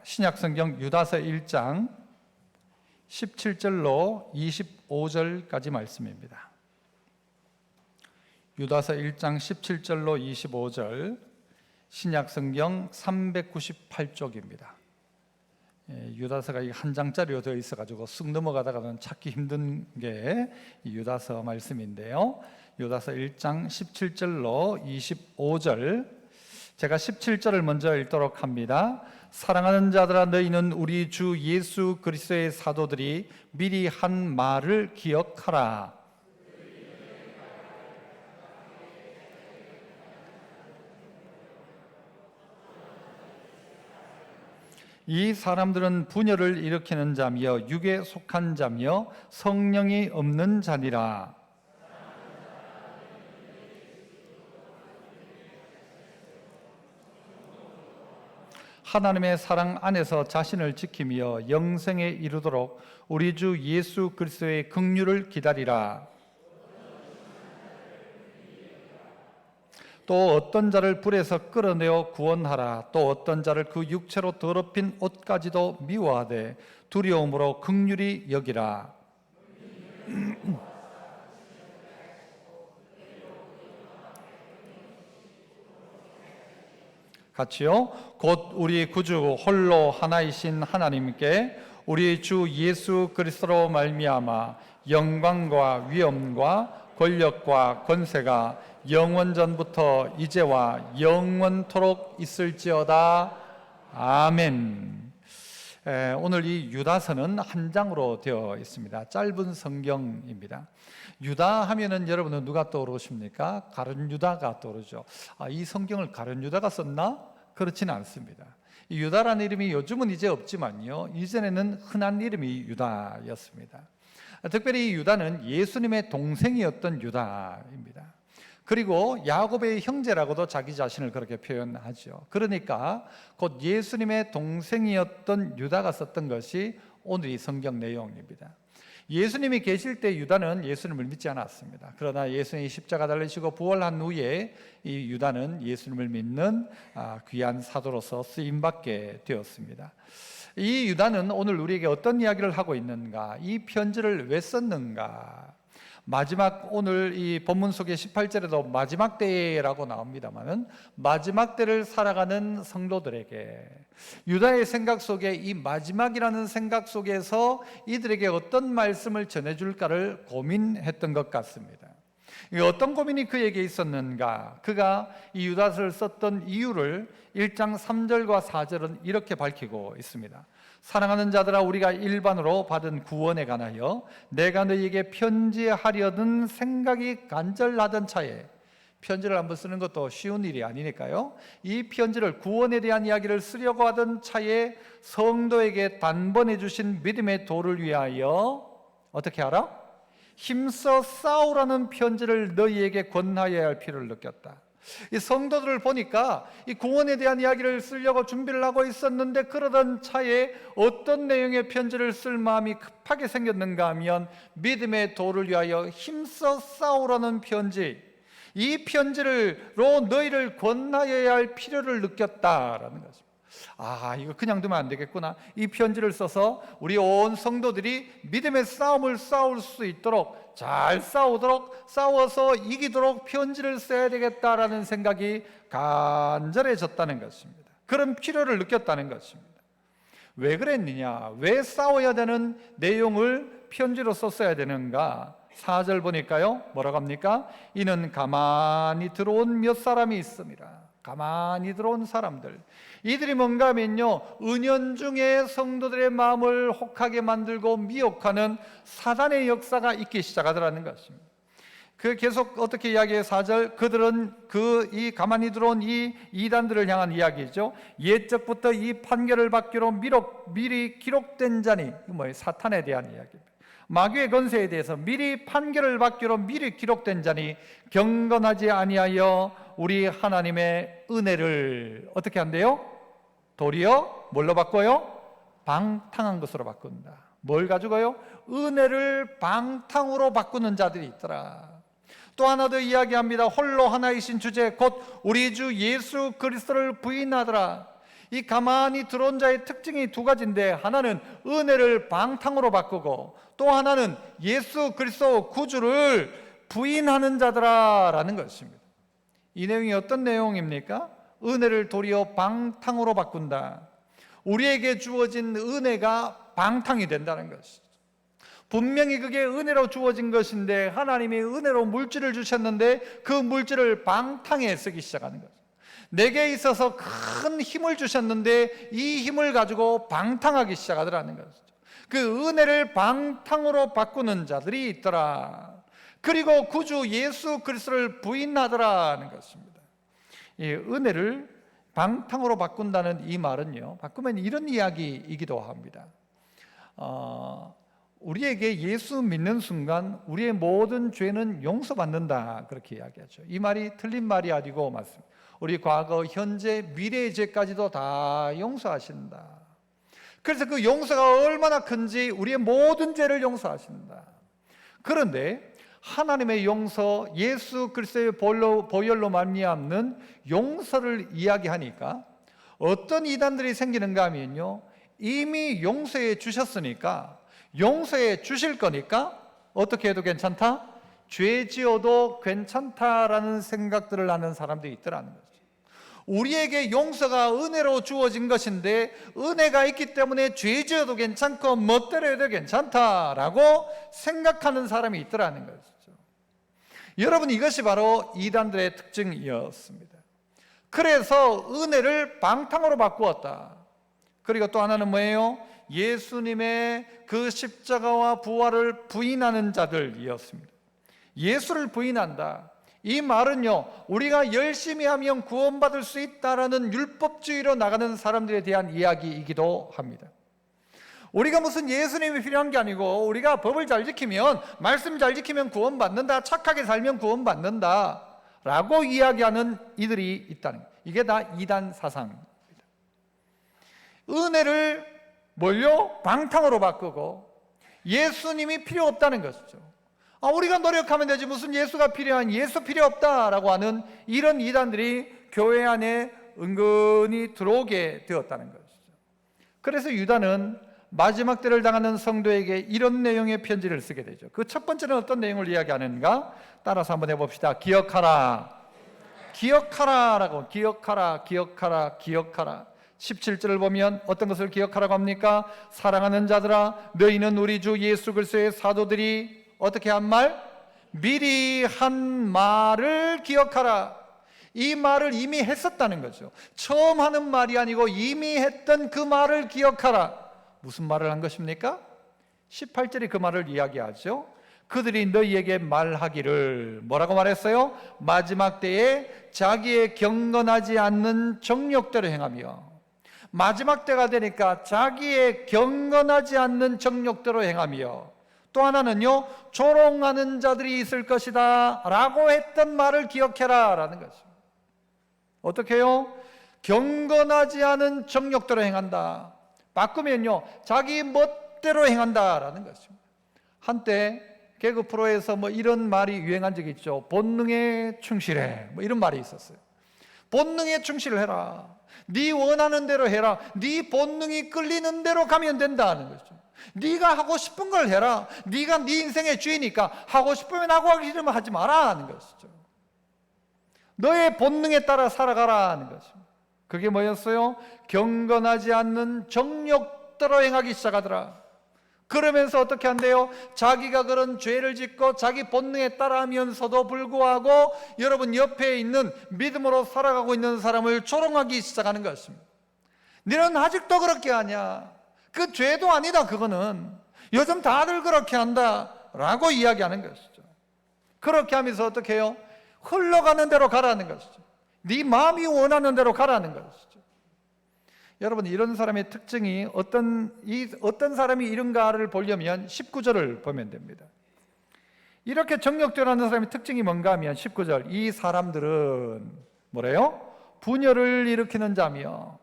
신약성경 유다서 1장 17절로 25절까지 말씀입니다. 유다서 1장 17절로 25절, 신약성경 398쪽입니다. 유다서가 한 장짜리로 되어 있어가지고 쓱 넘어가다가는 찾기 힘든 게 유다서 말씀인데요. 유다서 1장 17절로 25절, 제가 17절을 먼저 읽도록 합니다. 사랑하는 자들아, 너희는 우리 주 예수 그리스도의 사도들이 미리 한 말을 기억하라. 이 사람들은 분열을 일으키는 자며 육에 속한 자며 성령이 없는 자니라. 하나님의 사랑 안에서 자신을 지키며 영생에 이르도록 우리 주 예수 그리스도의 긍휼을 기다리라. 또 어떤 자를 불에서 끌어내어 구원하라. 또 어떤 자를 그 육체로 더럽힌 옷까지도 미워하되 두려움으로 긍휼히 여기라. 같이요. 곧 우리 구주 홀로 하나이신 하나님께 우리 주 예수 그리스도로 말미암아 영광과 위엄과 권력과 권세가 영원전부터 이제와 영원토록 있을지어다. 아멘. 오늘 이 유다서는 한 장으로 되어 있습니다. 짧은 성경입니다. 유다 하면은 여러분은 누가 떠오르십니까? 가룟 유다가 떠오르죠. 이 성경을 가룟 유다가 썼나? 그렇지는 않습니다. 이 유다라는 이름이 요즘은 이제 없지만요, 이전에는 흔한 이름이 유다였습니다. 특별히 이 유다는 예수님의 동생이었던 유다입니다. 그리고 야곱의 형제라고도 자기 자신을 그렇게 표현하죠. 그러니까 곧 예수님의 동생이었던 유다가 썼던 것이 오늘 이 성경 내용입니다. 예수님이 계실 때 유다는 예수님을 믿지 않았습니다. 그러나 예수님이 십자가 달리시고 부활한 후에 이 유다는 예수님을 믿는 귀한 사도로서 쓰임받게 되었습니다. 이 유다는 오늘 우리에게 어떤 이야기를 하고 있는가? 이 편지를 왜 썼는가? 마지막, 오늘 이 본문 속에 18절에도 마지막 때라고 나옵니다만은 마지막 때를 살아가는 성도들에게, 유다의 생각 속에 이 마지막이라는 생각 속에서 이들에게 어떤 말씀을 전해줄까를 고민했던 것 같습니다. 어떤 고민이 그에게 있었는가? 그가 이 유다서를 썼던 이유를 1장 3절과 4절은 이렇게 밝히고 있습니다. 사랑하는 자들아, 우리가 일반으로 받은 구원에 관하여 내가 너희에게 편지하려던 생각이 간절하던 차에, 편지를 한번 쓰는 것도 쉬운 일이 아니니까요, 이 편지를, 구원에 대한 이야기를 쓰려고 하던 차에 성도에게 단번해 주신 믿음의 도를 위하여 어떻게 하라? 힘써 싸우라는 편지를 너희에게 권하여야 할 필요를 느꼈다. 이 성도들을 보니까 이 구원에 대한 이야기를 쓰려고 준비를 하고 있었는데, 그러던 차에 어떤 내용의 편지를 쓸 마음이 급하게 생겼는가 하면 믿음의 도를 위하여 힘써 싸우라는 편지, 이 편지로 너희를 권하여야 할 필요를 느꼈다라는 것입니다. 이거 그냥 두면 안 되겠구나. 이 편지를 써서 우리 온 성도들이 믿음의 싸움을 싸울 수 있도록, 잘 싸우도록, 싸워서 이기도록 편지를 써야 되겠다라는 생각이 간절해졌다는 것입니다. 그런 필요를 느꼈다는 것입니다. 왜 그랬느냐? 왜 싸워야 되는 내용을 편지로 썼어야 되는가? 4절 보니까요, 뭐라고 합니까? 이는 가만히 들어온 몇 사람이 있습니다. 가만히 들어온 사람들, 이들이 뭔가 하면요, 은연중에 성도들의 마음을 혹하게 만들고 미혹하는 사단의 역사가 있기 시작하더라는 것입니다. 그 계속 어떻게 이야기해요? 4절, 그들은 이 가만히 들어온 이 이단들을 향한 이야기죠. 옛적부터 이 판결을 받기로 미리 기록된 자니, 사탄에 대한 이야기입니다. 마귀의 권세에 대해서 미리 판결을 받기로 미리 기록된 자니 경건하지 아니하여 우리 하나님의 은혜를 어떻게 한대요? 도리어 뭘로 바꿔요? 방탕한 것으로 바꾼다. 뭘 가지고요? 은혜를 방탕으로 바꾸는 자들이 있더라. 또 하나 더 이야기합니다. 홀로 하나이신 주제 곧 우리 주 예수 그리스도를 부인하더라. 이 가만히 들어온 자의 특징이 두 가지인데, 하나는 은혜를 방탕으로 바꾸고 또 하나는 예수 그리스도 구주를 부인하는 자들아라는 것입니다. 이 내용이 어떤 내용입니까? 은혜를 도리어 방탕으로 바꾼다. 우리에게 주어진 은혜가 방탕이 된다는 것이죠. 분명히 그게 은혜로 주어진 것인데 하나님이 은혜로 물질을 주셨는데 그 물질을 방탕에 쓰기 시작하는 거죠. 내게 있어서 큰 힘을 주셨는데 이 힘을 가지고 방탕하기 시작하더라는 것이죠. 그 은혜를 방탕으로 바꾸는 자들이 있더라. 그리고 구주 예수 그리스도를 부인하더라는 것입니다. 이 은혜를 방탕으로 바꾼다는 이 말은요, 바꾸면 이런 이야기이기도 합니다. 우리에게 예수 믿는 순간 우리의 모든 죄는 용서받는다, 그렇게 이야기하죠. 이 말이 틀린 말이 아니고 맞습니다. 우리 과거, 현재, 미래의 죄까지도 다 용서하신다. 그래서 그 용서가 얼마나 큰지 우리의 모든 죄를 용서하신다. 그런데 하나님의 용서, 예수 그리스도의 보혈로 말미암는 용서를 이야기하니까 어떤 이단들이 생기는가 하면요, 이미 용서해 주셨으니까, 용서해 주실 거니까 어떻게 해도 괜찮다? 죄 지어도 괜찮다라는 생각들을 하는 사람들이 있더라는 거죠. 우리에게 용서가 은혜로 주어진 것인데 은혜가 있기 때문에 죄 지어도 괜찮고 멋대로 해도 괜찮다라고 생각하는 사람이 있더라는 것이죠. 여러분, 이것이 바로 이단들의 특징이었습니다. 그래서 은혜를 방탕으로 바꾸었다. 그리고 또 하나는 뭐예요? 예수님의 그 십자가와 부활을 부인하는 자들이었습니다. 예수를 부인한다. 이 말은요, 우리가 열심히 하면 구원받을 수 있다라는 율법주의로 나가는 사람들에 대한 이야기이기도 합니다. 우리가 무슨 예수님이 필요한 게 아니고 우리가 법을 잘 지키면, 말씀 잘 지키면 구원받는다, 착하게 살면 구원받는다 라고 이야기하는 이들이 있다는 거예요. 이게 다 이단 사상입니다. 은혜를 뭘요? 방탕으로 바꾸고 예수님이 필요 없다는 것이죠. 우리가 노력하면 되지 무슨 예수가 필요한, 예수 필요 없다라고 하는 이런 이단들이 교회 안에 은근히 들어오게 되었다는 것이죠. 그래서 유다는 마지막 때를 당하는 성도에게 이런 내용의 편지를 쓰게 되죠. 그 첫 번째는 어떤 내용을 이야기하는가? 따라서 한번 해봅시다. 기억하라, 기억하라라고, 기억하라, 기억하라, 기억하라. 17절을 보면 어떤 것을 기억하라고 합니까? 사랑하는 자들아, 너희는 우리 주 예수 그리스도의 사도들이 어떻게 한 말? 미리 한 말을 기억하라. 이 말을 이미 했었다는 거죠. 처음 하는 말이 아니고 이미 했던 그 말을 기억하라. 무슨 말을 한 것입니까? 18절이 그 말을 이야기하죠. 그들이 너희에게 말하기를, 뭐라고 말했어요? 마지막 때에 자기의 경건하지 않는 정욕대로 행하며, 마지막 때가 되니까 자기의 경건하지 않는 정욕대로 행하며, 또 하나는요, 조롱하는 자들이 있을 것이다 라고 했던 말을 기억해라 라는 것입니다. 어떻게 해요? 경건하지 않은 정욕대로 행한다. 바꾸면요, 자기 멋대로 행한다 라는 것입니다. 한때 개그 프로에서 이런 말이 유행한 적이 있죠. 본능에 충실해, 이런 말이 있었어요. 본능에 충실해라. 네 원하는 대로 해라. 네 본능이 끌리는 대로 가면 된다는 거죠. 네가 하고 싶은 걸 해라. 네가 네 인생의 주인이니까 하고 싶으면 하고 하기 싫으면 하지 마라 하는 것이죠. 너의 본능에 따라 살아가라는 것입니다. 그게 뭐였어요? 경건하지 않는 정욕대로 행하기 시작하더라. 그러면서 어떻게 한대요? 자기가 그런 죄를 짓고 자기 본능에 따라하면서도 불구하고 여러분 옆에 있는 믿음으로 살아가고 있는 사람을 조롱하기 시작하는 것입니다. 너는 아직도 그렇게 하냐? 그 죄도 아니다. 그거는 요즘 다들 그렇게 한다 라고 이야기하는 것이죠. 그렇게 하면서 어떻게 해요? 흘러가는 대로 가라는 것이죠. 네 마음이 원하는 대로 가라는 것이죠. 여러분, 이런 사람의 특징이 어떤 사람이 이런가를 보려면 19절을 보면 됩니다. 이렇게 정욕대로 하는 사람의 특징이 뭔가 하면 19절, 이 사람들은 뭐래요? 분열을 일으키는 자며,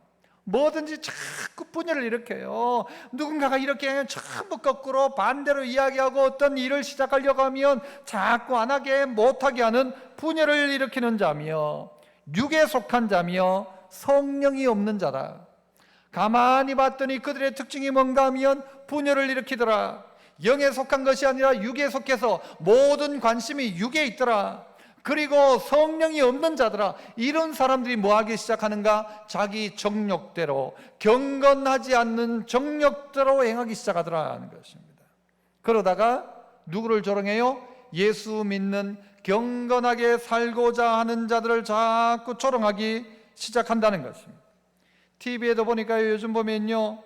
뭐든지 자꾸 분열을 일으켜요. 누군가가 이렇게 하면 전부 거꾸로 반대로 이야기하고 어떤 일을 시작하려고 하면 자꾸 안 하게 못하게 하는 분열을 일으키는 자며, 육에 속한 자며 성령이 없는 자라. 가만히 봤더니 그들의 특징이 뭔가 하면 분열을 일으키더라. 영에 속한 것이 아니라 육에 속해서 모든 관심이 육에 있더라. 그리고 성령이 없는 자들아, 이런 사람들이 뭐 하기 시작하는가? 자기 정욕대로, 경건하지 않는 정욕대로 행하기 시작하더라 하는 것입니다. 그러다가 누구를 조롱해요? 예수 믿는 경건하게 살고자 하는 자들을 자꾸 조롱하기 시작한다는 것입니다. TV에도 보니까 요즘 보면요,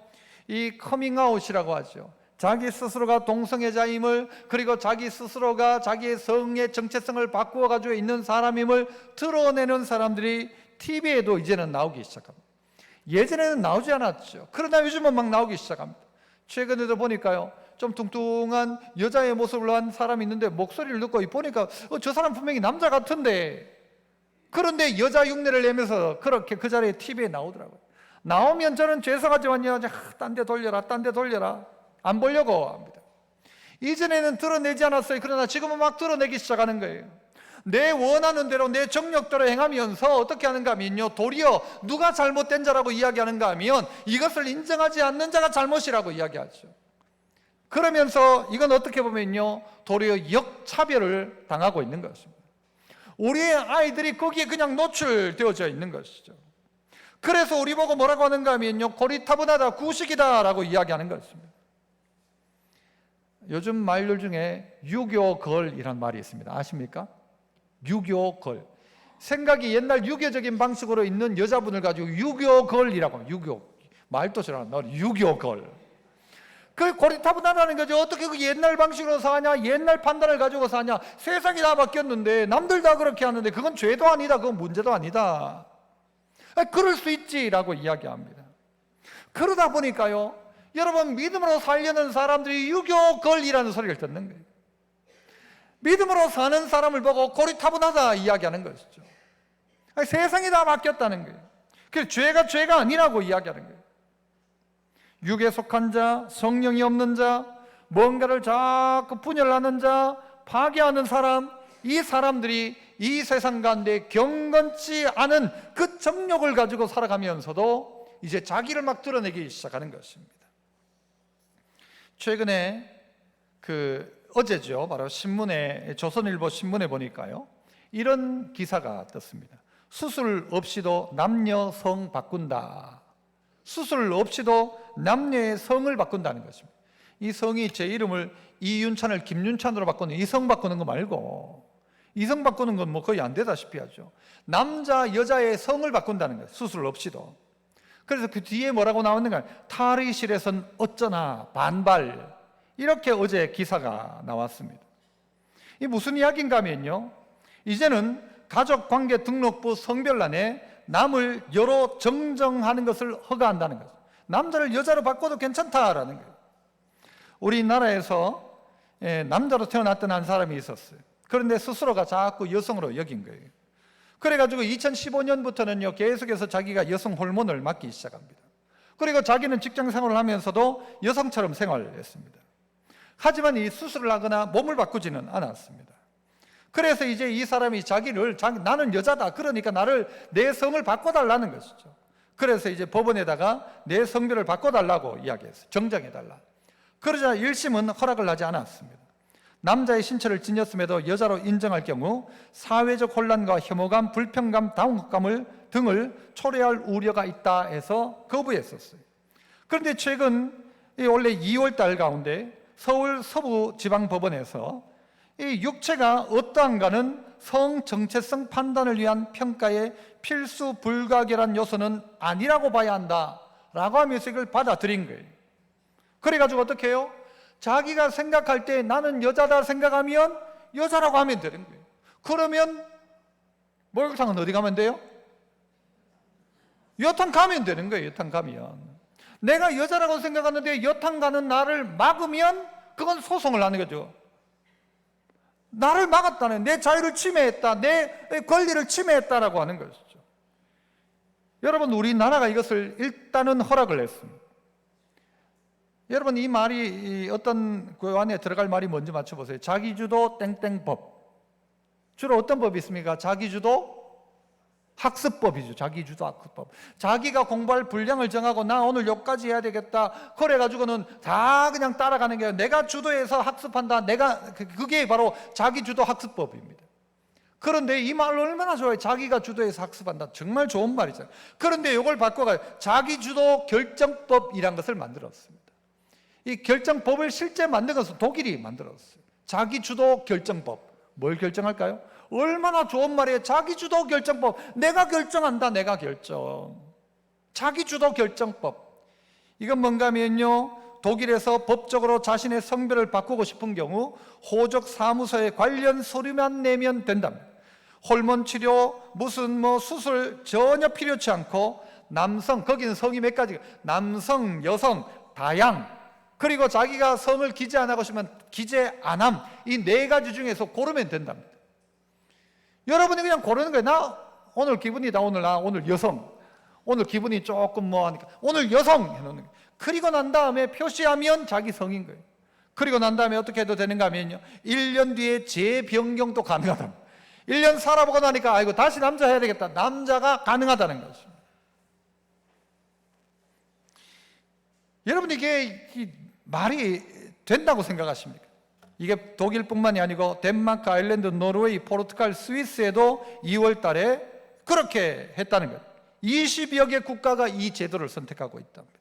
이 커밍아웃이라고 하죠. 자기 스스로가 동성애자임을, 그리고 자기 스스로가 자기의 성의 정체성을 바꾸어 가지고 있는 사람임을 드러내는 사람들이 TV에도 이제는 나오기 시작합니다. 예전에는 나오지 않았죠. 그러나 요즘은 막 나오기 시작합니다. 최근에도 보니까요, 좀 뚱뚱한 여자의 모습을 한 사람이 있는데 목소리를 듣고 보니까 저 사람 분명히 남자 같은데, 그런데 여자 흉내를 내면서 그렇게 그 자리에 TV에 나오더라고요. 나오면 저는 죄송하지만요, 딴 데 돌려라, 딴 데 돌려라, 안 보려고 합니다. 이전에는 드러내지 않았어요. 그러나 지금은 막 드러내기 시작하는 거예요. 내 원하는 대로, 내 정욕대로 행하면서 어떻게 하는가 하면요, 도리어 누가 잘못된 자라고 이야기하는가 하면 이것을 인정하지 않는 자가 잘못이라고 이야기하죠. 그러면서 이건 어떻게 보면요, 도리어 역차별을 당하고 있는 것입니다. 우리의 아이들이 거기에 그냥 노출되어져 있는 것이죠. 그래서 우리 보고 뭐라고 하는가 하면요, 고리타분하다, 구식이다 라고 이야기하는 것입니다. 요즘 말들 중에 유교걸이라는 말이 있습니다. 아십니까? 유교걸. 생각이 옛날 유교적인 방식으로 있는 여자분을 가지고 유교걸이라고 합니다. 유교. 말도 잘 안 나와. 유교걸. 그 고리타분하다는 거죠. 어떻게 그 옛날 방식으로 사냐, 옛날 판단을 가지고 사냐. 세상이 다 바뀌었는데, 남들 다 그렇게 하는데 그건 죄도 아니다, 그건 문제도 아니다. 그럴 수 있지라고 이야기합니다. 그러다 보니까요, 여러분, 믿음으로 살려는 사람들이 유교걸이라는 소리를 듣는 거예요. 믿음으로 사는 사람을 보고 고리타분하다 이야기하는 것이죠. 세상이 다 바뀌었다는 거예요. 그래서 죄가 아니라고 이야기하는 거예요. 육에 속한 자, 성령이 없는 자, 뭔가를 자꾸 분열하는 자, 파괴하는 사람, 이 사람들이 이 세상 가운데 경건치 않은 그 정욕을 가지고 살아가면서도 이제 자기를 막 드러내기 시작하는 것입니다. 최근에 어제죠, 바로 신문에, 조선일보 신문에 보니까요, 이런 기사가 떴습니다. 수술 없이도 남녀 성 바꾼다. 수술 없이도 남녀의 성을 바꾼다는 것입니다. 이 성이 제 이름을 이윤찬을 김윤찬으로 바꾸는, 이 성 바꾸는 거 말고, 이 성 바꾸는 건 뭐 거의 안 되다시피 하죠. 남자 여자의 성을 바꾼다는 거예요. 수술 없이도. 그래서 그 뒤에 뭐라고 나왔는가? 탈의실에선 어쩌나 반발. 이렇게 어제 기사가 나왔습니다. 이 무슨 이야기인가 하면요, 이제는 가족관계등록부 성별란에 남을 여로 정정하는 것을 허가한다는 거죠. 남자를 여자로 바꿔도 괜찮다라는 거예요. 우리나라에서 남자로 태어났던 한 사람이 있었어요. 그런데 스스로가 자꾸 여성으로 여긴 거예요. 그래가지고 2015년부터는요, 계속해서 자기가 여성 호르몬을 맞기 시작합니다. 그리고 자기는 직장 생활을 하면서도 여성처럼 생활을 했습니다. 하지만 이 수술을 하거나 몸을 바꾸지는 않았습니다. 그래서 이제 이 사람이 나는 여자다, 그러니까 내 성을 바꿔달라는 것이죠. 그래서 이제 법원에다가 내 성별을 바꿔달라고 이야기했어요. 정정해달라. 그러자 1심은 허락을 하지 않았습니다. 남자의 신체를 지녔음에도 여자로 인정할 경우 사회적 혼란과 혐오감, 불편감, 당혹감을 등을 초래할 우려가 있다 해서 거부했었어요. 그런데 최근 원래 2월 달 가운데 서울 서부지방법원에서 이 육체가 어떠한가는 성 정체성 판단을 위한 평가의 필수 불가결한 요소는 아니라고 봐야 한다라고 하면서 이걸 받아들인 거예요. 그래가지고 어떻게 해요? 자기가 생각할 때 나는 여자다 생각하면 여자라고 하면 되는 거예요. 그러면 목욕탕은 어디 가면 돼요? 여탕 가면 되는 거예요. 여탕 가면. 내가 여자라고 생각하는데 여탕 가는 나를 막으면 그건 소송을 하는 거죠. 나를 막았다는, 내 자유를 침해했다, 내 권리를 침해했다라고 하는 것이죠. 여러분, 우리나라가 이것을 일단은 허락을 했습니다. 여러분, 이 말이 어떤 그 안에 들어갈 말이 뭔지 맞춰보세요. 자기주도 땡땡법. 주로 어떤 법이 있습니까? 자기주도 학습법이죠. 자기주도 학습법. 자기가 공부할 분량을 정하고 나 오늘 여기까지 해야 되겠다. 그래가지고는 다 그냥 따라가는 게 내가 주도해서 학습한다. 그게 바로 자기주도 학습법입니다. 그런데 이 말 얼마나 좋아요. 자기가 주도해서 학습한다. 정말 좋은 말이잖아요. 그런데 이걸 바꿔가지고 자기주도 결정법이란 것을 만들었습니다. 이 결정법을 실제 만든 것은 독일이 만들었어요. 자기주도 결정법. 뭘 결정할까요? 얼마나 좋은 말이에요. 자기주도 결정법. 내가 결정한다. 내가 결정. 자기주도 결정법. 이건 뭔가 하면요, 독일에서 법적으로 자신의 성별을 바꾸고 싶은 경우 호적 사무소에 관련 서류만 내면 된답니다. 호르몬 치료, 무슨 수술 전혀 필요치 않고 남성, 거기는 성이 몇 가지가, 남성, 여성, 다양, 그리고 자기가 성을 기재 안 하고 싶으면 기재 안함, 이 네 가지 중에서 고르면 된답니다. 여러분이 그냥 고르는 거예요. 나 오늘 기분이다. 오늘 여성. 오늘 기분이 조금 하니까 오늘 여성 해놓는 거예요. 그리고 난 다음에 표시하면 자기 성인 거예요. 그리고 난 다음에 어떻게 해도 되는가 하면요, 1년 뒤에 재변경도 가능하답니다. 1년 살아보고 나니까 아이고 다시 남자 해야 되겠다. 남자가 가능하다는 것입니다. 여러분, 이게 말이 된다고 생각하십니까? 이게 독일뿐만이 아니고 덴마크, 아일랜드, 노르웨이, 포르투갈, 스위스에도 2월 달에 그렇게 했다는 거예요. 20여 개 국가가 이 제도를 선택하고 있답니다.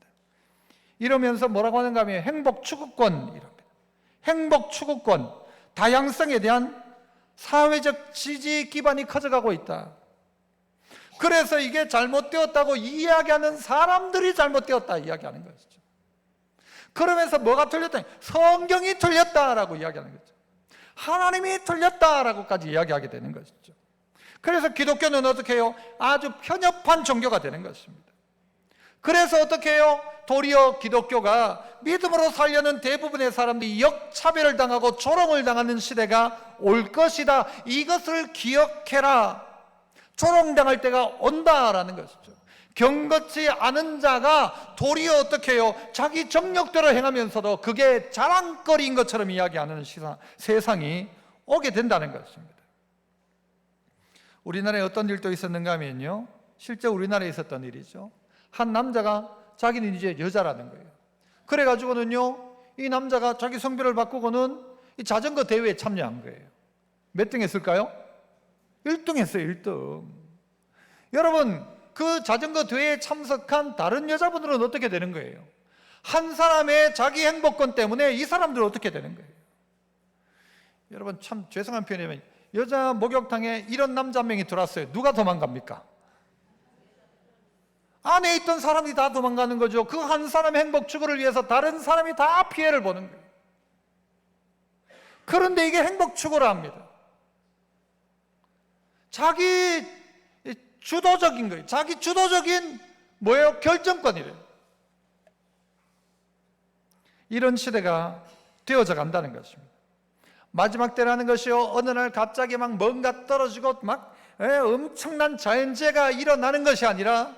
이러면서 뭐라고 하는가 하면 행복추구권이랍니다. 행복추구권, 다양성에 대한 사회적 지지 기반이 커져가고 있다. 그래서 이게 잘못되었다고 이야기하는 사람들이 잘못되었다 이야기하는 것이죠. 그러면서 뭐가 틀렸다? 성경이 틀렸다라고 이야기하는 거죠. 하나님이 틀렸다라고까지 이야기하게 되는 것이죠. 그래서 기독교는 어떻게 해요? 아주 편협한 종교가 되는 것입니다. 그래서 어떻게 해요? 도리어 기독교가 믿음으로 살려는 대부분의 사람들이 역차별을 당하고 조롱을 당하는 시대가 올 것이다. 이것을 기억해라. 조롱당할 때가 온다라는 것이죠. 경건치 않은 자가 도리어 어떻게 해요? 자기 정력대로 행하면서도 그게 자랑거리인 것처럼 이야기하는 세상이 오게 된다는 것입니다. 우리나라에 어떤 일도 있었는가 하면요, 실제 우리나라에 있었던 일이죠. 한 남자가 자기는 이제 여자라는 거예요. 그래가지고는요, 이 남자가 자기 성별을 바꾸고는 이 자전거 대회에 참여한 거예요. 몇 등 했을까요? 1등 했어요. 1등. 여러분, 그 자전거 대회에 참석한 다른 여자분들은 어떻게 되는 거예요? 한 사람의 자기 행복권 때문에 이 사람들은 어떻게 되는 거예요? 여러분, 참 죄송한 표현이면 여자 목욕탕에 이런 남자 한 명이 들어왔어요. 누가 도망갑니까? 안에 있던 사람이 다 도망가는 거죠. 그 한 사람의 행복 추구를 위해서 다른 사람이 다 피해를 보는 거예요. 그런데 이게 행복 추구라 합니다. 자기 주도적인 거예요. 자기 주도적인 뭐예요? 결정권이래요. 이런 시대가 되어져 간다는 것입니다. 마지막 때라는 것이요, 어느 날 갑자기 막 뭔가 떨어지고 막 엄청난 자연재해가 일어나는 것이 아니라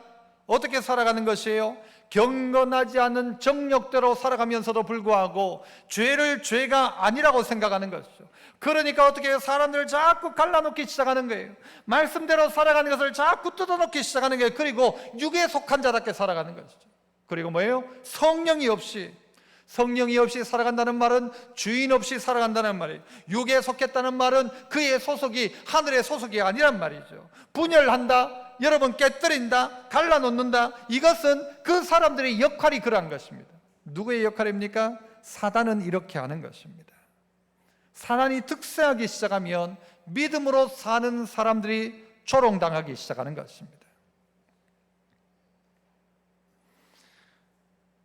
어떻게 살아가는 것이에요? 경건하지 않은 정력대로 살아가면서도 불구하고 죄를 죄가 아니라고 생각하는 것이죠. 그러니까 어떻게 해요? 사람들을 자꾸 갈라놓기 시작하는 거예요. 말씀대로 살아가는 것을 자꾸 뜯어놓기 시작하는 거예요. 그리고 육에 속한 자답게 살아가는 것이죠. 그리고 뭐예요? 성령이 없이 살아간다는 말은 주인 없이 살아간다는 말이에요. 육에 속했다는 말은 그의 소속이 하늘의 소속이 아니란 말이죠. 분열한다, 여러분 깨뜨린다, 갈라놓는다. 이것은 그 사람들의 역할이 그러한 것입니다. 누구의 역할입니까? 사단은 이렇게 하는 것입니다. 사단이 득세하기 시작하면 믿음으로 사는 사람들이 조롱당하기 시작하는 것입니다.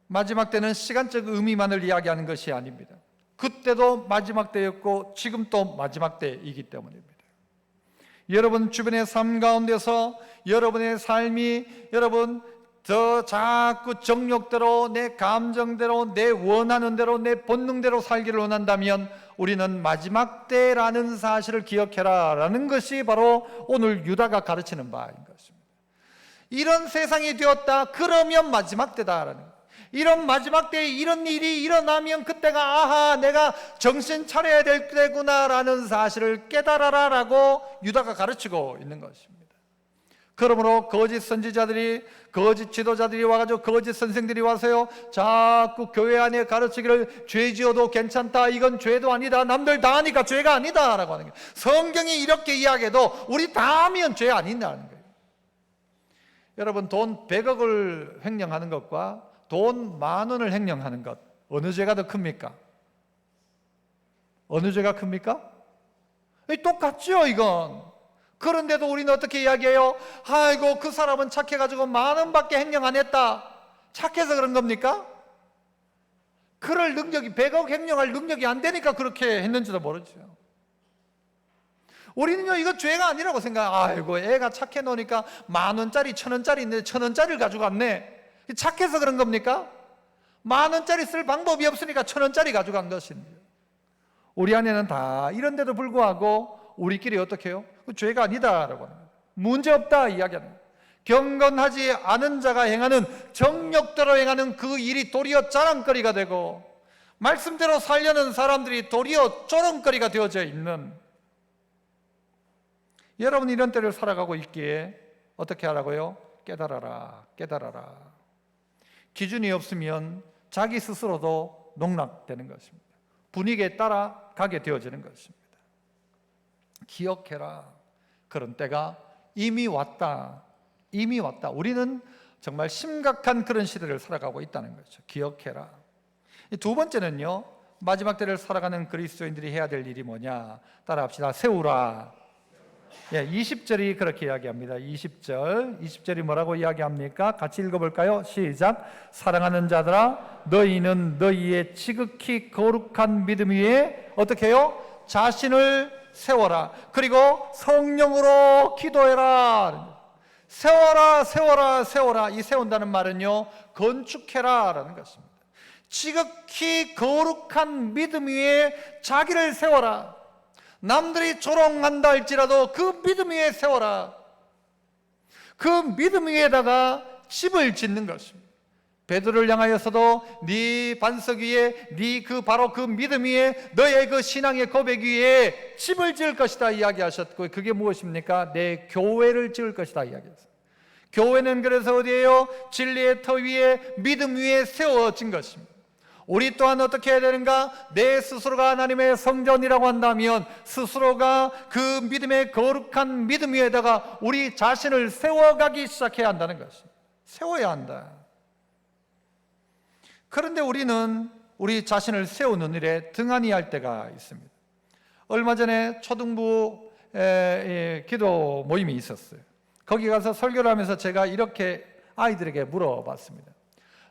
마지막 때는 시간적 의미만을 이야기하는 것이 아닙니다. 그때도 마지막 때였고 지금 또 마지막 때이기 때문입니다. 여러분 주변의 삶 가운데서 여러분의 삶이 더 자꾸 정욕대로, 내 감정대로, 내 원하는 대로, 내 본능대로 살기를 원한다면 우리는 마지막 때라는 사실을 기억해라 라는 것이 바로 오늘 유다가 가르치는 바인 것입니다. 이런 세상이 되었다 그러면 마지막 때다라는 거예요. 이런 마지막 때에 이런 일이 일어나면 그때가 아하 내가 정신 차려야 될 때구나 라는 사실을 깨달아라 라고 유다가 가르치고 있는 것입니다. 그러므로 거짓 선지자들이, 거짓 지도자들이 와가지고 거짓 선생들이 와서요, 자꾸 교회 안에 가르치기를 죄 지어도 괜찮다, 이건 죄도 아니다, 남들 다 하니까 죄가 아니다 라고 하는 거예요. 성경이 이렇게 이야기해도 우리 다 하면 죄 아닌다는 거예요. 여러분, 돈 100억을 횡령하는 것과 돈 10,000원을 횡령하는 것, 어느 죄가 더 큽니까? 어느 죄가 큽니까? 똑같죠, 이건. 그런데도 우리는 어떻게 이야기해요? 아이고, 그 사람은 착해가지고 10,000원밖에 횡령 안 했다. 착해서 그런 겁니까? 그럴 능력이, 100억 횡령할 능력이 안 되니까 그렇게 했는지도 모르죠. 우리는요, 이거 죄가 아니라고 아이고, 애가 착해 놓으니까 10,000원짜리, 1,000원짜리 있는데 1,000원짜리를 가지고 왔네. 착해서 그런 겁니까? 10,000원짜리 쓸 방법이 없으니까 1,000원짜리 가져간 것인데, 우리 안에는 다 이런데도 불구하고 우리끼리 어떻게 해요? 그 죄가 아니다라고 하는 거예요. 문제없다 이야기하는 거예요. 경건하지 않은 자가 행하는, 정욕대로 행하는 그 일이 도리어 자랑거리가 되고, 말씀대로 살려는 사람들이 도리어 조롱거리가 되어져 있는, 여러분 이런 때를 살아가고 있기에 어떻게 하라고요? 깨달아라, 깨달아라. 기준이 없으면 자기 스스로도 농락되는 것입니다. 분위기에 따라 가게 되어지는 것입니다. 기억해라. 그런 때가 이미 왔다. 이미 왔다. 우리는 정말 심각한 그런 시대를 살아가고 있다는 거죠. 기억해라. 두 번째는요, 마지막 때를 살아가는 그리스도인들이 해야 될 일이 뭐냐? 따라합시다. 세우라. 20절이 그렇게 이야기합니다. 20절이 뭐라고 이야기합니까? 같이 읽어볼까요? 시작. 사랑하는 자들아, 너희는 너희의 지극히 거룩한 믿음 위에 어떻게 해요? 자신을 세워라. 그리고 성령으로 기도해라. 세워라, 세워라, 세워라. 이 세운다는 말은요, 건축해라 라는 것입니다. 지극히 거룩한 믿음 위에 자기를 세워라. 남들이 조롱한다 할지라도 그 믿음 위에 세워라. 그 믿음 위에다가 집을 짓는 것입니다. 베드로를 향하여서도 네 반석 위에, 네 바로 그 믿음 위에, 너의 그 신앙의 고백 위에 집을 지을 것이다 이야기하셨고, 그게 무엇입니까? 내 교회를 지을 것이다 이야기했어요. 교회는 그래서 어디예요? 진리의 터 위에, 믿음 위에 세워진 것입니다. 우리 또한 어떻게 해야 되는가? 내 스스로가 하나님의 성전이라고 한다면 스스로가 그 믿음의 거룩한 믿음 위에다가 우리 자신을 세워가기 시작해야 한다는 것입니다. 세워야 한다. 그런데 우리는 우리 자신을 세우는 일에 등한히 할 때가 있습니다. 얼마 전에 초등부 기도 모임이 있었어요. 거기 가서 설교를 하면서 제가 이렇게 아이들에게 물어봤습니다.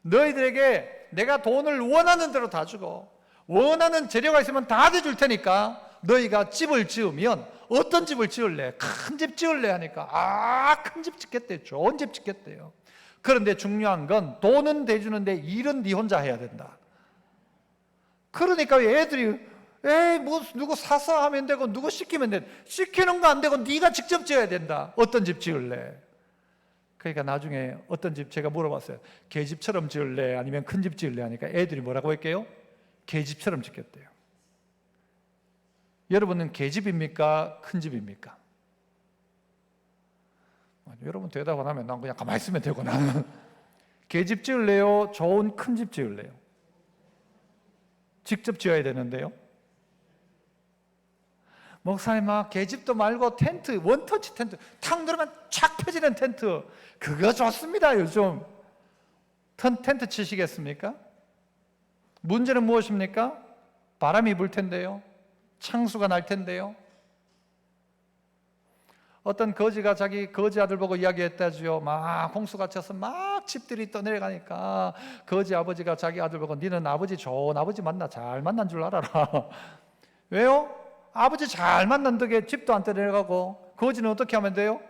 너희들에게 내가 돈을 원하는 대로 다 주고 원하는 재료가 있으면 다 대줄 테니까 너희가 집을 지으면 어떤 집을 지을래? 큰 집 지을래? 하니까 큰 집 짓겠대요. 좋은 집 짓겠대요. 그런데 중요한 건 돈은 대주는데 일은 네 혼자 해야 된다. 그러니까 애들이 뭐 누구 사서 하면 되고 누구 시키면 돼. 시키는 거 안 되고 네가 직접 지어야 된다. 어떤 집 지을래? 그러니까 나중에 어떤 집 제가 물어봤어요. 개집처럼 지을래? 아니면 큰 집 지을래? 하니까 애들이 뭐라고 할게요? 개집처럼 짓겠대요. 여러분은 개집입니까? 큰 집입니까? 여러분 대답 안 하면 난 그냥 가만히 있으면 되고, 나는 개집 지을래요? 좋은 큰 집 지을래요? 직접 지어야 되는데요. 목사님, 개집도 말고 텐트, 원터치 텐트, 탁 누르면 쫙 펴지는 텐트, 그거 좋습니다. 요즘 텐트 치시겠습니까? 문제는 무엇입니까? 바람이 불 텐데요, 창수가 날 텐데요. 어떤 거지가 자기 거지 아들 보고 이야기했다지요. 막 홍수가 쳐서 막 집들이 떠내려가니까 거지 아버지가 자기 아들 보고 니는 아버지 좋은 아버지 만나, 잘 만난 줄 알아라. 왜요? 아버지 잘 만난 덕에 집도 안 떠내려가고. 거지는 어떻게 하면 돼요?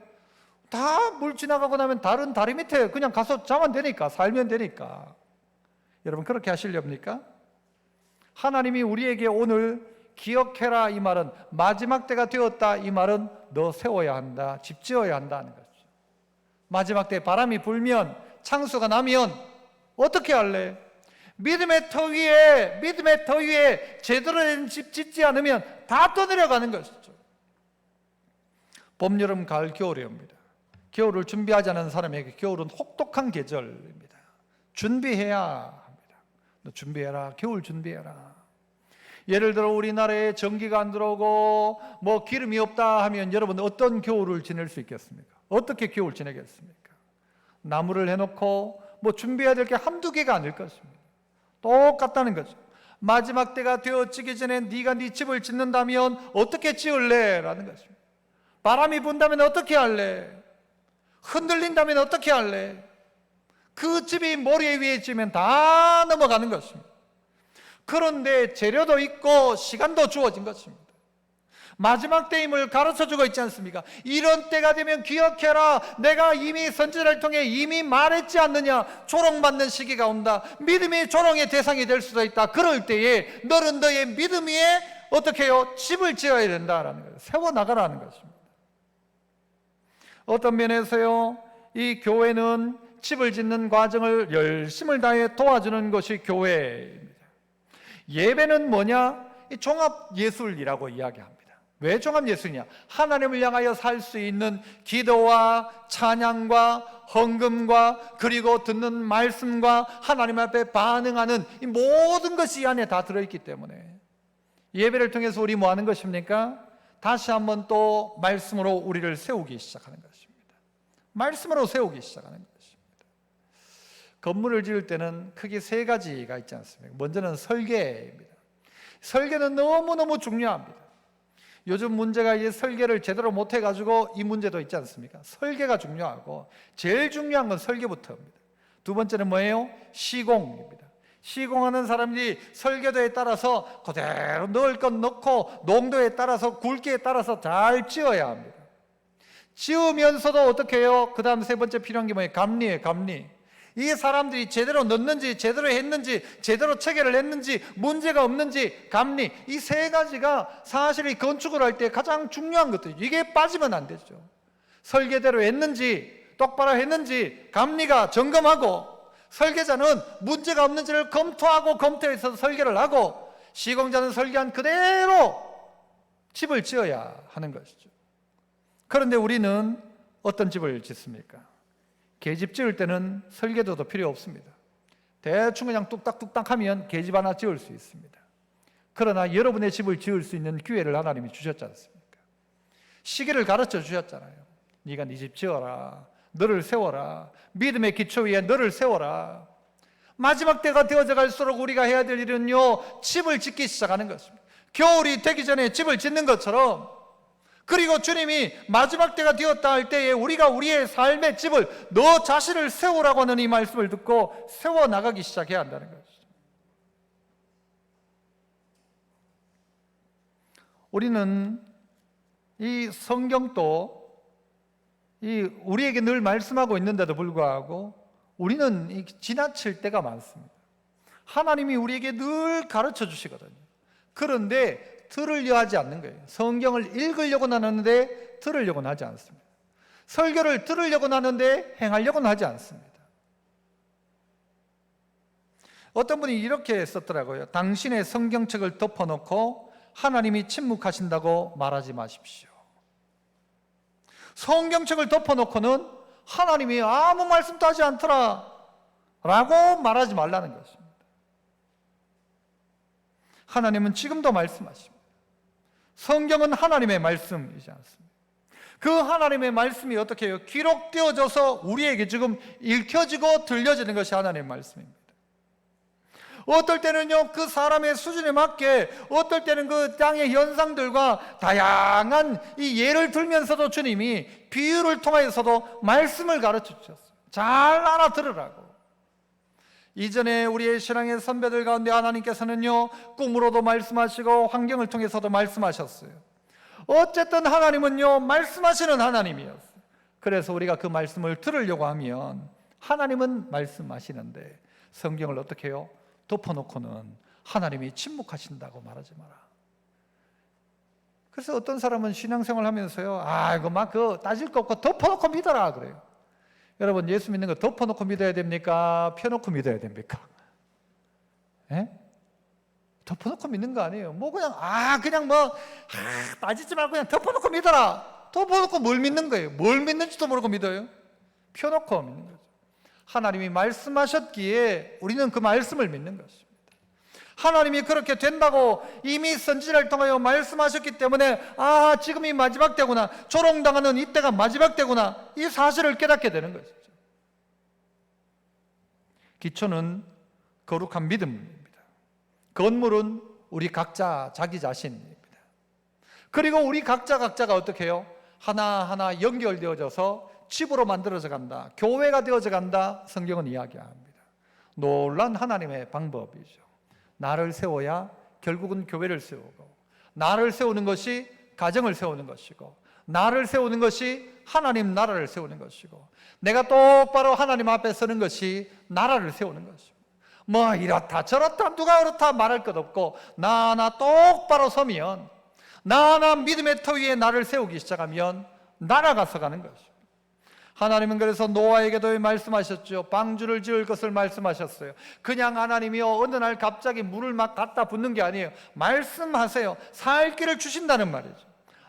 다 물 지나가고 나면 다른 다리 밑에 그냥 가서 자면 되니까, 살면 되니까. 여러분 그렇게 하시렵니까? 하나님이 우리에게 오늘 기억해라 이 말은, 마지막 때가 되었다 이 말은 너 세워야 한다, 집 지어야 한다는 거죠. 마지막 때 바람이 불면, 창수가 나면 어떻게 할래? 믿음의 터 위에 제대로 된 집 짓지 않으면 다 떠내려가는 것이죠. 봄, 여름, 가을, 겨울이 옵니다. 겨울을 준비하지 않은 사람에게 겨울은 혹독한 계절입니다. 준비해야 합니다. 너 준비해라. 겨울 준비해라. 예를 들어 우리나라에 전기가 안 들어오고 뭐 기름이 없다 하면 여러분 어떤 겨울을 지낼 수 있겠습니까? 어떻게 겨울 지내겠습니까? 나무를 해놓고 뭐 준비해야 될 게 한두 개가 아닐 것입니다. 똑같다는 거죠. 마지막 때가 되어지기 전에 네가 네 집을 짓는다면 어떻게 지을래? 라는 것입니다. 바람이 분다면 어떻게 할래? 흔들린다면 어떻게 할래? 그 집이 모래 위에 지면 다 넘어가는 것입니다. 그런데 재료도 있고 시간도 주어진 것입니다. 마지막 때임을 가르쳐주고 있지 않습니까? 이런 때가 되면 기억해라. 내가 이미 선지자를 통해 이미 말했지 않느냐. 조롱받는 시기가 온다. 믿음이 조롱의 대상이 될 수도 있다. 그럴 때에 너는 너의 믿음 위에 어떻게 해요? 집을 지어야 된다라는 거예요. 세워나가라는 것입니다. 어떤 면에서요, 이 교회는 집을 짓는 과정을 열심을 다해 도와주는 것이 교회입니다. 예배는 뭐냐? 이 종합예술이라고 이야기합니다. 왜 종합예술이냐? 하나님을 향하여 살 수 있는 기도와 찬양과 헌금과 그리고 듣는 말씀과 하나님 앞에 반응하는 이 모든 것이 이 안에 다 들어있기 때문에 예배를 통해서 우리 뭐 하는 것입니까? 다시 한번 또 말씀으로 우리를 세우기 시작하는 것입니다. 말씀으로 세우기 시작하는 것입니다. 건물을 지을 때는 크게 세 가지가 있지 않습니까? 먼저는 설계입니다. 설계는 너무너무 중요합니다. 요즘 문제가 이 설계를 제대로 못해가지고 이 문제도 있지 않습니까? 설계가 중요하고 제일 중요한 건 설계부터입니다. 두 번째는 뭐예요? 시공입니다. 시공하는 사람들이 설계도에 따라서 그대로 넣을 건 넣고 농도에 따라서 굵기에 따라서 잘 지어야 합니다. 지으면서도 어떻게 해요? 그 다음 세 번째 필요한 게 뭐예요? 감리예요. 감리. 이 사람들이 제대로 넣는지 제대로 했는지 제대로 체계를 했는지 문제가 없는지 감리, 이 세 가지가 사실 이 건축을 할 때 가장 중요한 것들이죠. 이게 빠지면 안 되죠. 설계대로 했는지 똑바로 했는지 감리가 점검하고, 설계자는 문제가 없는지를 검토해서 설계를 하고, 시공자는 설계한 그대로 집을 지어야 하는 것이죠. 그런데 우리는 어떤 집을 짓습니까? 계집 지을 때는 설계도도 필요 없습니다. 대충 그냥 뚝딱뚝딱 하면 계집 하나 지을 수 있습니다. 그러나 여러분의 집을 지을 수 있는 기회를 하나님이 주셨지 않습니까? 시기를 가르쳐 주셨잖아요. 네가 네 집 지어라. 너를 세워라. 믿음의 기초 위에 너를 세워라. 마지막 때가 되어져 갈수록 우리가 해야 될 일은요, 집을 짓기 시작하는 것입니다. 겨울이 되기 전에 집을 짓는 것처럼, 그리고 주님이 마지막 때가 되었다 할 때에 우리가 우리의 삶의 집을, 너 자신을 세우라고 하는 이 말씀을 듣고 세워나가기 시작해야 한다는 것이죠. 우리는 이 성경도 우리에게 늘 말씀하고 있는데도 불구하고 우리는 지나칠 때가 많습니다. 하나님이 우리에게 늘 가르쳐 주시거든요. 그런데 들으려 하지 않는 거예요. 성경을 읽으려고는 하는데 들으려고는 하지 않습니다. 설교를 들으려고는 하는데 행하려고는 하지 않습니다. 어떤 분이 이렇게 썼더라고요. 당신의 성경책을 덮어놓고 하나님이 침묵하신다고 말하지 마십시오. 성경책을 덮어놓고는 하나님이 아무 말씀도 하지 않더라 라고 말하지 말라는 것입니다. 하나님은 지금도 말씀하십니다. 성경은 하나님의 말씀이지 않습니까? 그 하나님의 말씀이 어떻게 해요? 기록되어져서 우리에게 지금 읽혀지고 들려지는 것이 하나님의 말씀입니다. 어떨 때는요, 그 사람의 수준에 맞게, 어떨 때는 그 땅의 현상들과 다양한 이 예를 들면서도 주님이 비유를 통하여서도 말씀을 가르쳐 주셨어요. 잘 알아들으라고. 이전에 우리의 신앙의 선배들 가운데 하나님께서는요, 꿈으로도 말씀하시고 환경을 통해서도 말씀하셨어요. 어쨌든 하나님은요, 말씀하시는 하나님이었어요. 그래서 우리가 그 말씀을 들으려고 하면 하나님은 말씀하시는데 성경을 어떻게 해요? 덮어놓고는 하나님이 침묵하신다고 말하지 마라. 그래서 어떤 사람은 신앙생활 하면서요, 이거 막 따질 거 없고 덮어놓고 믿어라 그래요. 여러분, 예수 믿는 거 덮어놓고 믿어야 됩니까? 펴놓고 믿어야 됩니까? 예? 덮어놓고 믿는 거 아니에요. 뭐 그냥 따지지 말고 그냥 덮어놓고 믿어라. 덮어놓고 뭘 믿는 거예요? 뭘 믿는지도 모르고 믿어요? 펴놓고 믿는 거죠. 하나님이 말씀하셨기에 우리는 그 말씀을 믿는 것입니다. 하나님이 그렇게 된다고 이미 선지자를 통하여 말씀하셨기 때문에 지금이 마지막 때구나, 조롱당하는 이때가 마지막 때구나, 이 사실을 깨닫게 되는 것이죠. 기초는 거룩한 믿음입니다. 건물은 우리 각자 자기 자신입니다. 그리고 우리 각자가 어떻게 해요? 하나하나 연결되어져서 집으로 만들어져 간다, 교회가 되어져 간다, 성경은 이야기합니다. 놀란 하나님의 방법이죠. 나를 세워야 결국은 교회를 세우고, 나를 세우는 것이 가정을 세우는 것이고, 나를 세우는 것이 하나님 나라를 세우는 것이고, 내가 똑바로 하나님 앞에 서는 것이 나라를 세우는 것이고, 뭐 이렇다 저렇다 누가 그렇다 말할 것 없고, 나 똑바로 서면, 나 믿음의 터 위에 나를 세우기 시작하면 나라가 서가는 것이죠. 하나님은 그래서 노아에게도 말씀하셨죠. 방주를 지을 것을 말씀하셨어요. 그냥 하나님이요 어느 날 갑자기 물을 막 갖다 붓는 게 아니에요. 말씀하세요. 살 길을 주신다는 말이죠.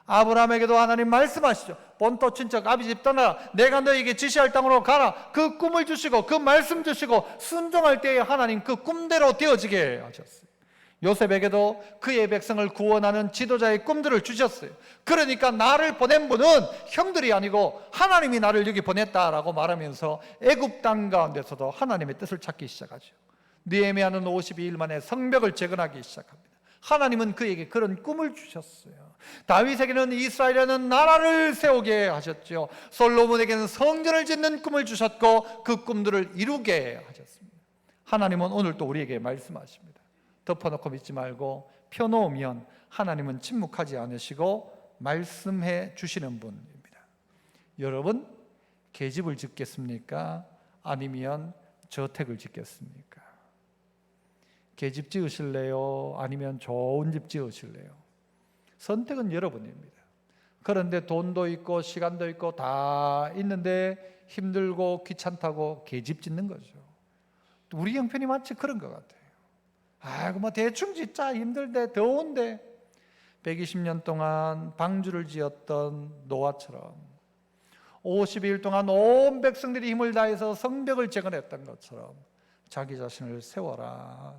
아브라함에게도 하나님 말씀하시죠. 본토 친척 아비 집 떠나라, 내가 너에게 지시할 땅으로 가라. 그 꿈을 주시고 그 말씀 주시고 순종할 때에 하나님 그 꿈대로 되어지게 하셨어요. 요셉에게도 그의 백성을 구원하는 지도자의 꿈들을 주셨어요. 그러니까 나를 보낸 분은 형들이 아니고 하나님이 나를 여기 보냈다라고 말하면서 애굽 땅 가운데서도 하나님의 뜻을 찾기 시작하죠. 느헤미야는 52일 만에 성벽을 재건하기 시작합니다. 하나님은 그에게 그런 꿈을 주셨어요. 다윗에게는 이스라엘이라는 나라를 세우게 하셨죠. 솔로몬에게는 성전을 짓는 꿈을 주셨고 그 꿈들을 이루게 하셨습니다. 하나님은 오늘 또 우리에게 말씀하십니다. 덮어놓고 믿지 말고 펴놓으면 하나님은 침묵하지 않으시고 말씀해 주시는 분입니다. 여러분, 계집을 짓겠습니까? 아니면 저택을 짓겠습니까? 계집 지으실래요? 아니면 좋은 집 지으실래요? 선택은 여러분입니다. 그런데 돈도 있고 시간도 있고 다 있는데 힘들고 귀찮다고 계집 짓는 거죠. 우리 형편이 마치 그런 것 같아요. 뭐 대충 짓자, 힘들대, 더운데. 120년 동안 방주를 지었던 노아처럼 50일 동안 온 백성들이 힘을 다해서 성벽을 재건했던 것처럼 자기 자신을 세워라.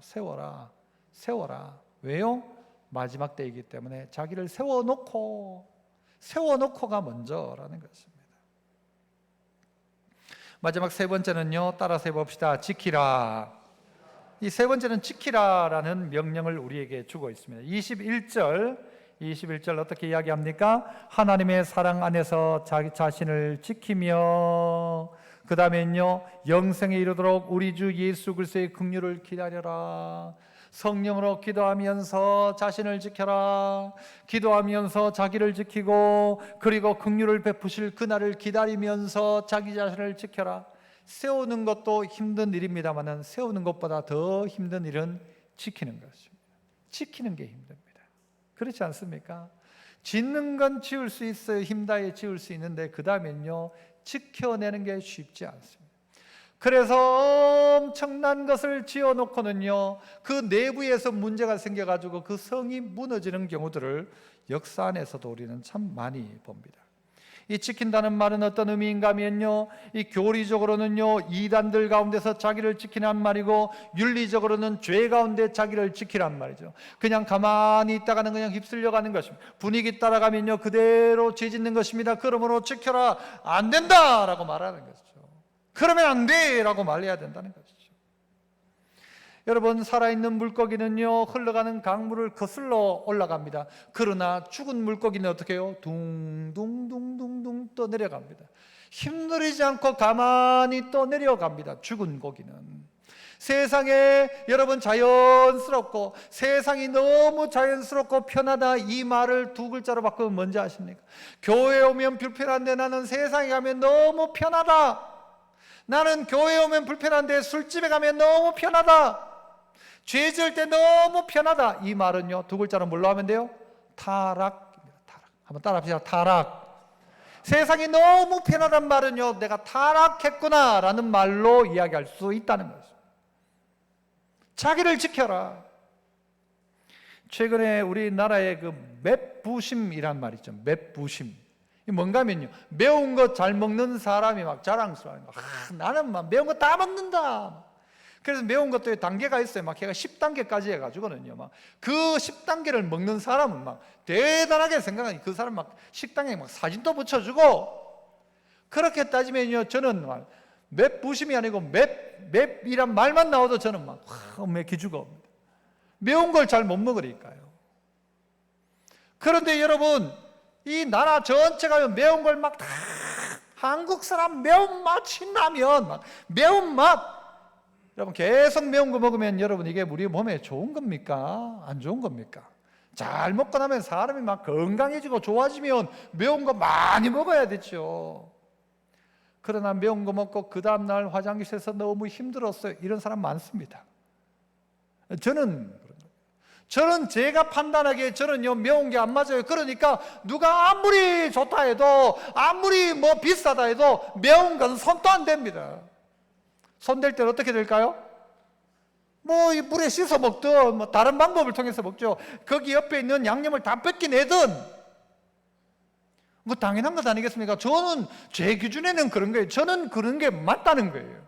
왜요? 마지막 때이기 때문에 자기를 세워놓고가 먼저라는 것입니다. 마지막 세 번째는요, 따라서 해봅시다. 지키라. 이 세 번째는 지키라라는 명령을 우리에게 주고 있습니다. 21절 어떻게 이야기합니까? 하나님의 사랑 안에서 자기 자신을 지키며, 그 다음에는요, 영생에 이르도록 우리 주 예수 그리스도의 긍휼을 기다려라. 성령으로 기도하면서 자신을 지켜라. 기도하면서 자기를 지키고, 그리고 긍휼을 베푸실 그날을 기다리면서 자기 자신을 지켜라. 세우는 것도 힘든 일입니다만 세우는 것보다 더 힘든 일은 지키는 것입니다. 지키는 게 힘듭니다. 그렇지 않습니까? 짓는 건 지을 수 있어요. 힘다해 지을 수 있는데 그 다음엔요, 지켜내는 게 쉽지 않습니다. 그래서 엄청난 것을 지어놓고는요, 그 내부에서 문제가 생겨가지고 그 성이 무너지는 경우들을 역사 안에서도 우리는 참 많이 봅니다. 이 지킨다는 말은 어떤 의미인가 하면요, 이 교리적으로는요, 이단들 가운데서 자기를 지키란 말이고, 윤리적으로는 죄 가운데 자기를 지키란 말이죠. 그냥 가만히 있다가는 그냥 휩쓸려가는 것입니다. 분위기 따라가면요, 그대로 죄 짓는 것입니다. 그러므로 지켜라, 안 된다라고 말하는 것이죠. 그러면 안 돼라고 말해야 된다는 것이죠. 여러분, 살아있는 물고기는요, 흘러가는 강물을 거슬러 올라갑니다. 그러나 죽은 물고기는 어떻게 해요? 둥둥둥둥둥 떠내려갑니다. 힘들이지 않고 가만히 떠내려갑니다. 죽은 고기는. 세상에 여러분 자연스럽고, 세상이 너무 자연스럽고 편하다, 이 말을 두 글자로 바꾸면 뭔지 아십니까? 교회 오면 불편한데 나는 세상에 가면 너무 편하다. 나는 교회 오면 불편한데 술집에 가면 너무 편하다. 죄 지을 때 너무 편하다. 이 말은요, 두 글자로 뭘로 하면 돼요? 타락입니다. 타락. 한번 따라 합시다. 타락. 세상이 너무 편하단 말은요, 내가 타락했구나 라는 말로 이야기할 수 있다는 거죠. 자기를 지켜라. 최근에 우리나라의 그 맵부심이란 말 있죠. 맵부심. 뭔가 하면요, 매운 거 잘 먹는 사람이 막 자랑스러워요. 나는 막 매운 거 다 먹는다. 그래서 매운 것도 단계가 있어요. 막 걔가 10단계까지 해가지고는요, 막 그 10단계를 먹는 사람은 막 대단하게 생각하니 그 사람 막 식당에 막 사진도 붙여주고. 그렇게 따지면요, 저는 막 맵부심이 아니고 맵이란 말만 나와도 저는 막 맥히 죽어. 매운 걸 잘 못 먹으니까요. 그런데 여러분, 이 나라 전체가 매운 걸 막 다, 한국 사람 매운맛 신라면 막 매운맛, 여러분 계속 매운 거 먹으면 여러분 이게 우리 몸에 좋은 겁니까? 안 좋은 겁니까? 잘 먹고 나면 사람이 막 건강해지고 좋아지면 매운 거 많이 먹어야 되죠. 그러나 매운 거 먹고 그 다음날 화장실에서 너무 힘들었어요, 이런 사람 많습니다. 저는 제가 판단하기에 저는요, 매운 게 안 맞아요. 그러니까 누가 아무리 좋다 해도, 아무리 뭐 비싸다 해도 매운 건 손도 안 댑니다. 손댈 때는 어떻게 될까요? 뭐 이 물에 씻어 먹든 뭐 다른 방법을 통해서 먹죠. 거기 옆에 있는 양념을 다 뺏겨내든 뭐 당연한 것 아니겠습니까? 저는 제 기준에는 그런 거예요. 저는 그런 게 맞다는 거예요.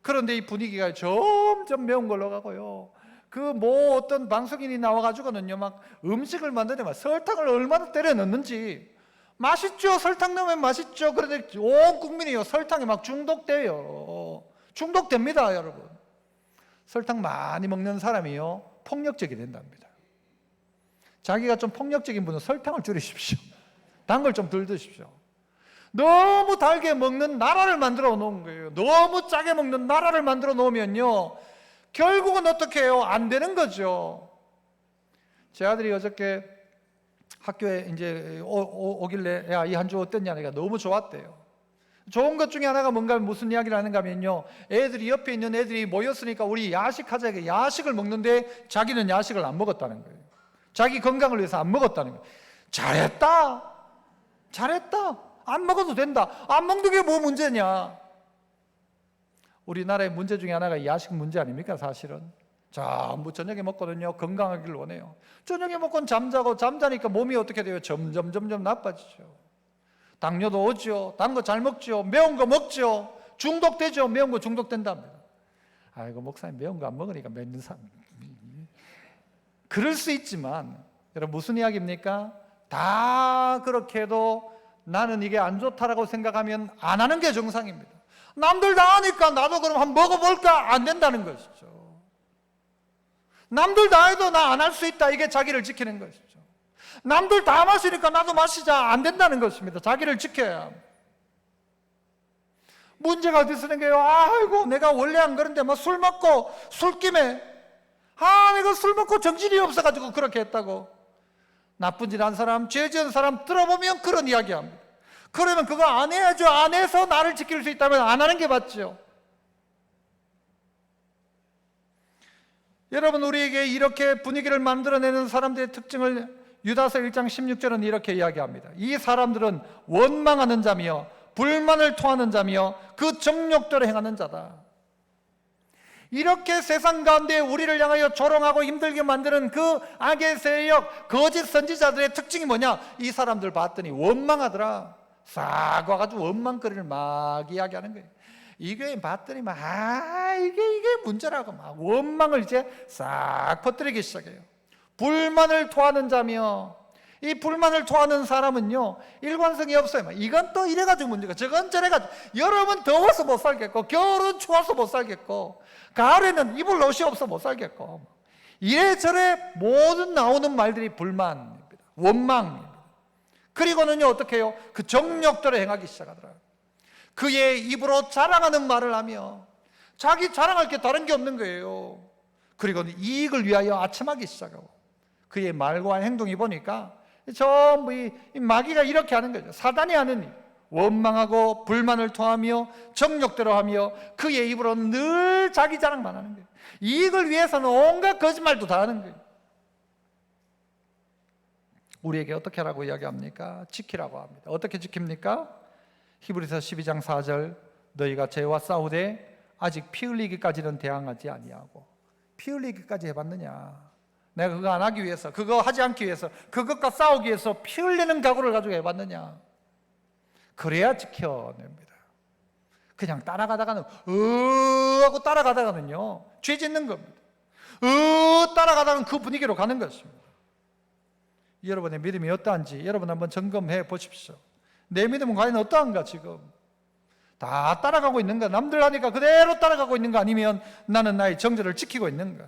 그런데 이 분위기가 점점 매운 걸로 가고요. 그 뭐 어떤 방송인이 나와가지고는요, 막 음식을 만드는데 막 설탕을 얼마나 때려 넣는지. 맛있죠, 설탕 넣으면 맛있죠. 그런데 온 국민이요, 설탕에 막 중독돼요. 중독됩니다, 여러분. 설탕 많이 먹는 사람이요, 폭력적이 된답니다. 자기가 좀 폭력적인 분은 설탕을 줄이십시오. 단 걸 좀 덜 드십시오. 너무 달게 먹는 나라를 만들어 놓은 거예요. 너무 짜게 먹는 나라를 만들어 놓으면요, 결국은 어떻게 해요? 안 되는 거죠. 제 아들이 어저께 학교에 이제 오길래, 야, 이 한 주 어땠냐? 내가 너무 좋았대요. 좋은 것 중에 하나가 뭔가, 무슨 이야기를 하는가 하면요, 애들이, 옆에 있는 애들이 모였으니까 우리 야식하자. 야식을 먹는데 자기는 야식을 안 먹었다는 거예요. 자기 건강을 위해서 안 먹었다는 거예요. 잘했다. 안 먹어도 된다. 안 먹는 게 뭐 문제냐? 우리나라의 문제 중에 하나가 야식 문제 아닙니까, 사실은? 전부 저녁에 먹거든요. 건강하기를 원해요. 저녁에 먹고는 잠자니까 몸이 어떻게 돼요? 점점 나빠지죠. 당뇨도 오죠. 단 거 잘 먹죠. 매운 거 먹죠. 중독되죠. 매운 거 중독된답니다. 아이고, 목사님 매운 거 안 먹으니까 맺는 사람. 그럴 수 있지만, 여러분 무슨 이야기입니까? 다 그렇게 해도 나는 이게 안 좋다라고 생각하면 안 하는 게 정상입니다. 남들 다 하니까 나도 그럼 한번 먹어볼까? 안 된다는 것이죠. 남들 다 해도 나 안 할 수 있다, 이게 자기를 지키는 것이죠. 남들 다 마시니까 나도 마시자, 안 된다는 것입니다. 자기를 지켜야 합니다. 문제가 어디 쓰는 거예요? 아이고, 내가 원래 안 그런데 막 술 먹고 술김에, 내가 술 먹고 정신이 없어가지고 그렇게 했다고. 나쁜 짓 한 사람, 죄 지은 사람 들어보면 그런 이야기 합니다. 그러면 그거 안 해야죠. 안 해서 나를 지킬 수 있다면 안 하는 게 맞죠. 여러분, 우리에게 이렇게 분위기를 만들어내는 사람들의 특징을 유다서 1장 16절은 이렇게 이야기합니다. 이 사람들은 원망하는 자며 불만을 토하는 자며 그 정욕대로 행하는 자다. 이렇게 세상 가운데 우리를 향하여 조롱하고 힘들게 만드는 그 악의 세력, 거짓 선지자들의 특징이 뭐냐? 이 사람들 봤더니 원망하더라. 싹 와가지고 원망거리를 막 이야기하는 거예요. 이 교회 봤더니 막 이게 문제라고 막 원망을 이제 싹 퍼뜨리기 시작해요. 불만을 토하는 자며, 이 불만을 토하는 사람은요, 일관성이 없어요. 이건 또 이래가지고 문제가, 저건 저래가지고, 여름은 더워서 못 살겠고, 겨울은 추워서 못 살겠고, 가을에는 입을 옷이 없어 못 살겠고, 이래저래 모든 나오는 말들이 불만입니다. 원망입니다. 그리고는요, 어떻게 해요? 그 정욕대로 행하기 시작하더라고요. 그의 입으로 자랑하는 말을 하며, 자기 자랑할 게 다른 게 없는 거예요. 그리고 이익을 위하여 아첨하기 시작하고, 그의 말과 행동이 보니까 전부 이 마귀가 이렇게 하는 거죠. 사단이 하는 일, 원망하고 불만을 토하며 정욕대로 하며 그의 입으로 늘 자기 자랑만 하는 거예요. 이익을 위해서는 온갖 거짓말도 다 하는 거예요. 우리에게 어떻게 하라고 이야기합니까? 지키라고 합니다. 어떻게 지킵니까? 히브리서 12장 4절, 너희가 죄와 싸우되 아직 피 흘리기까지는 대항하지 아니하고. 피 흘리기까지 해봤느냐? 내가 그거 안 하기 위해서, 그거 하지 않기 위해서, 그것과 싸우기 위해서 피 흘리는 각오를 가지고 해봤느냐? 그래야 지켜냅니다. 그냥 따라가다가는 하고 따라가다가는요 죄 짓는 겁니다. 따라가다가는 그 분위기로 가는 것입니다. 여러분의 믿음이 어떠한지 여러분 한번 점검해 보십시오. 내 믿음은 과연 어떠한가? 지금 다 따라가고 있는가? 남들 하니까 그대로 따라가고 있는가? 아니면 나는 나의 정절을 지키고 있는가?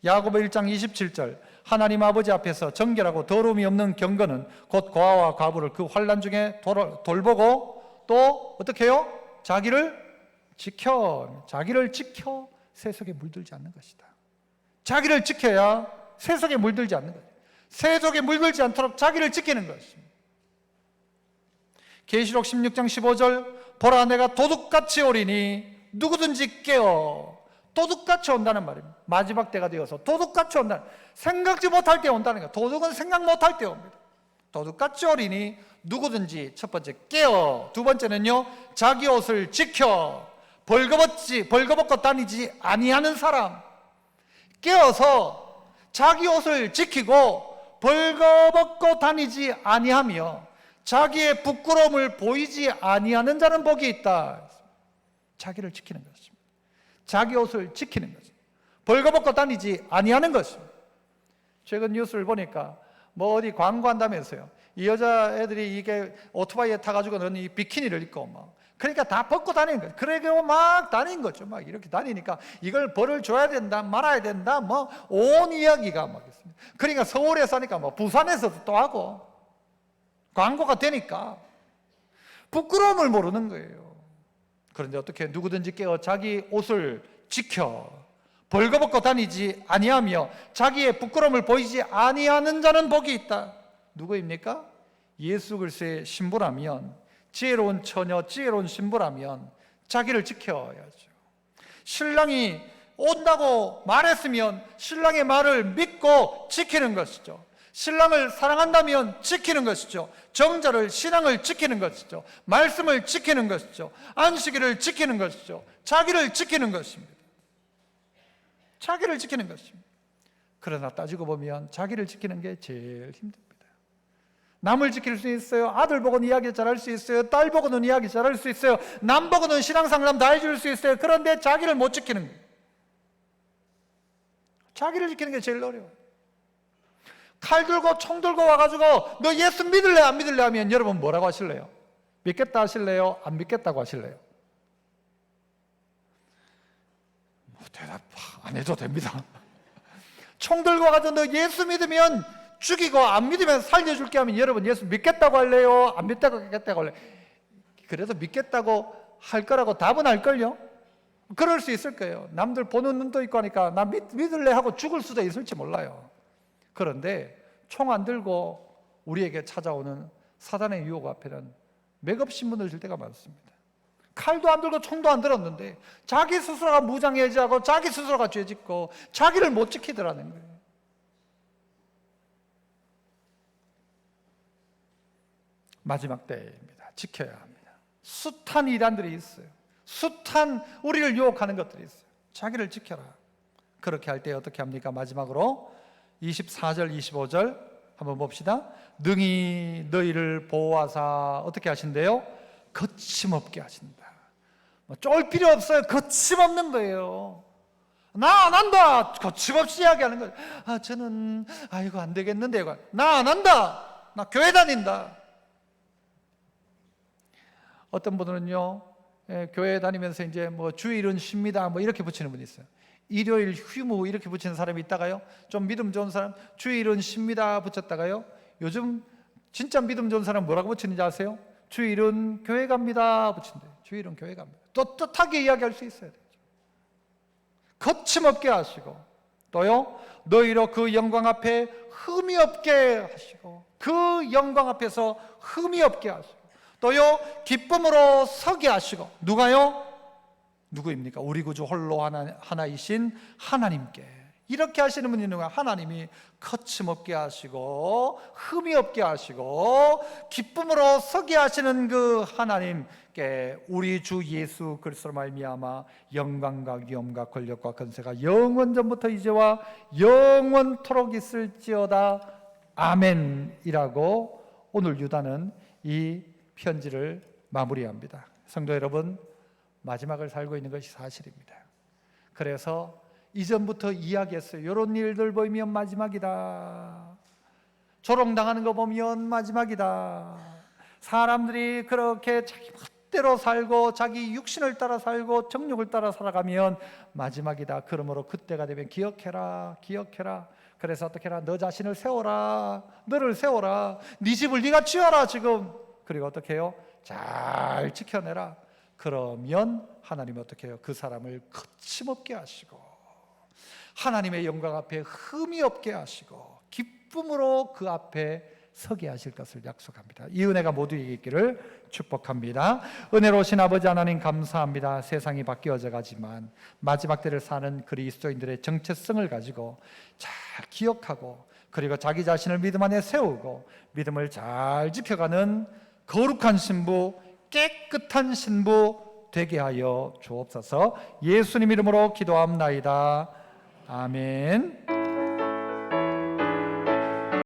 야고보 1장 27절, 하나님 아버지 앞에서 정결하고 더러움이 없는 경건은 곧 고아와 과부를 그 환난 중에 돌보고 또 어떻게 해요? 자기를 지켜 세속에 물들지 않는 것이다. 자기를 지켜야 세속에 물들지 않는 것이다. 세속에 물들지 않도록 자기를 지키는 것입니다. 계시록 16장 15절, 보라 내가 도둑같이 오리니 누구든지 깨어. 도둑같이 온다는 말입니다. 마지막 때가 되어서 도둑같이 온다는, 생각지 못할 때 온다는 거예요. 도둑은 생각 못할 때 옵니다. 도둑같이 오리니 누구든지, 첫 번째 깨어, 두 번째는요 자기 옷을 지켜 벌거벗고 다니지 아니하는 사람. 깨어서 자기 옷을 지키고 벌거벗고 다니지 아니하며 자기의 부끄러움을 보이지 아니하는 자는 복이 있다. 자기를 지키는 것입니다. 자기 옷을 지키는 것입니다. 벌거벗고 다니지 아니하는 것입니다. 최근 뉴스를 보니까 뭐 어디 광고한다면서요. 이 여자애들이 이게 오토바이에 타가지고는 이 비키니를 입고 막, 그러니까 다 벗고 다니는 거예요. 그러고 막 다니는 거죠. 막 이렇게 다니니까 이걸 벌을 줘야 된다, 말아야 된다, 뭐 온 이야기가 막 있습니다. 그러니까 서울에서 하니까 뭐 부산에서도 또 하고 광고가 되니까 부끄러움을 모르는 거예요. 그런데 어떻게 누구든지 깨어 자기 옷을 지켜 벌거벗고 다니지 아니하며 자기의 부끄러움을 보이지 아니하는 자는 복이 있다. 누구입니까? 예수 그리스도의 신부라면, 지혜로운 처녀, 지혜로운 신부라면 자기를 지켜야죠. 신랑이 온다고 말했으면 신랑의 말을 믿고 지키는 것이죠. 신랑을 사랑한다면 지키는 것이죠. 정절을, 신앙을 지키는 것이죠. 말씀을 지키는 것이죠. 안식일을 지키는 것이죠. 자기를 지키는 것입니다. 자기를 지키는 것입니다. 그러나 따지고 보면 자기를 지키는 게 제일 힘듭니다. 남을 지킬 수 있어요. 아들 보고는 이야기 잘할 수 있어요. 딸 보고는 이야기 잘할 수 있어요. 남 보고는 신앙상담 다 해줄 수 있어요. 그런데 자기를 못 지키는 거예요. 자기를 지키는 게 제일 어려워요. 칼 들고 총 들고 와가지고 너 예수 믿을래 안 믿을래 하면 여러분 뭐라고 하실래요? 믿겠다 하실래요? 안 믿겠다고 하실래요? 대답 안 해도 됩니다. 총 들고 와가지고 너 예수 믿으면 죽이고 안 믿으면 살려줄게 하면 여러분 예수 믿겠다고 할래요? 안 믿겠다고 할래요? 그래도 믿겠다고 할 거라고 답은 할걸요? 그럴 수 있을 거예요. 남들 보는 눈도 있고 하니까 나 믿을래 하고 죽을 수도 있을지 몰라요. 그런데 총 안 들고 우리에게 찾아오는 사단의 유혹 앞에는 맥업 신문을 줄 때가 많습니다. 칼도 안 들고 총도 안 들었는데 자기 스스로가 무장해제하고 자기 스스로가 죄짓고 자기를 못 지키더라는 거예요. 마지막 때입니다. 지켜야 합니다. 숱한 이단들이 있어요. 숱한 우리를 유혹하는 것들이 있어요. 자기를 지켜라. 그렇게 할 때 어떻게 합니까? 마지막으로 24절 25절 한번 봅시다. 능히 너희를 보호하사 어떻게 하신대요? 거침없게 하신다. 쫄 필요 없어요. 거침없는 거예요. 나 안 한다. 거침없이 이야기하는 거예요. 저는 이거 안 되겠는데 나 안 한다. 나 교회 다닌다. 어떤 분들은요, 교회 다니면서 이제 뭐 주일은 쉽니다 뭐 이렇게 붙이는 분이 있어요. 일요일 휴무 이렇게 붙이는 사람이 있다가요, 좀 믿음 좋은 사람 주일은 쉽니다 붙였다가요, 요즘 진짜 믿음 좋은 사람 뭐라고 붙이는지 아세요? 주일은 교회 갑니다 붙인대요. 주일은 교회 갑니다. 떳떳하게 이야기할 수 있어야 되죠. 거침없게 하시고, 또요 너희로 그 영광 앞에 흠이 없게 하시고, 그 영광 앞에서 흠이 없게 하시고, 또요 기쁨으로 서게 하시고. 누가요? 누구입니까? 우리 구주 홀로 하나이신 하나님께 이렇게 하시는 분이 누가? 하나님이 거침없게 하시고 흠이 없게 하시고 기쁨으로 서게 하시는 그 하나님께 우리 주 예수 그리스도로 말미암아 영광과 위엄과 권력과 권세가 영원전부터 이제와 영원토록 있을지어다. 아멘이라고 오늘 유다는 이 편지를 마무리합니다. 성도 여러분, 마지막을 살고 있는 것이 사실입니다. 그래서 이전부터 이야기했어요. 이런 일들 보면 마지막이다. 조롱당하는 거 보면 마지막이다. 사람들이 그렇게 자기 멋대로 살고 자기 육신을 따라 살고 정욕을 따라 살아가면 마지막이다. 그러므로 그때가 되면 기억해라, 기억해라. 그래서 어떻게 해라? 너 자신을 세워라. 너를 세워라. 네 집을 네가 지어라 지금. 그리고 어떻게 해요? 잘 지켜내라. 그러면 하나님이 어떻게 해요? 그 사람을 거침없게 하시고 하나님의 영광 앞에 흠이 없게 하시고 기쁨으로 그 앞에 서게 하실 것을 약속합니다. 이 은혜가 모두에게 있기를 축복합니다. 은혜로우신 아버지 하나님 감사합니다. 세상이 바뀌어져 가지만 마지막 때를 사는 그리스도인들의 정체성을 가지고 잘 기억하고 그리고 자기 자신을 믿음 안에 세우고 믿음을 잘 지켜가는 거룩한 신부, 깨끗한 신부 되게 하여 주옵소서. 예수님 이름으로 기도합나이다. 아멘.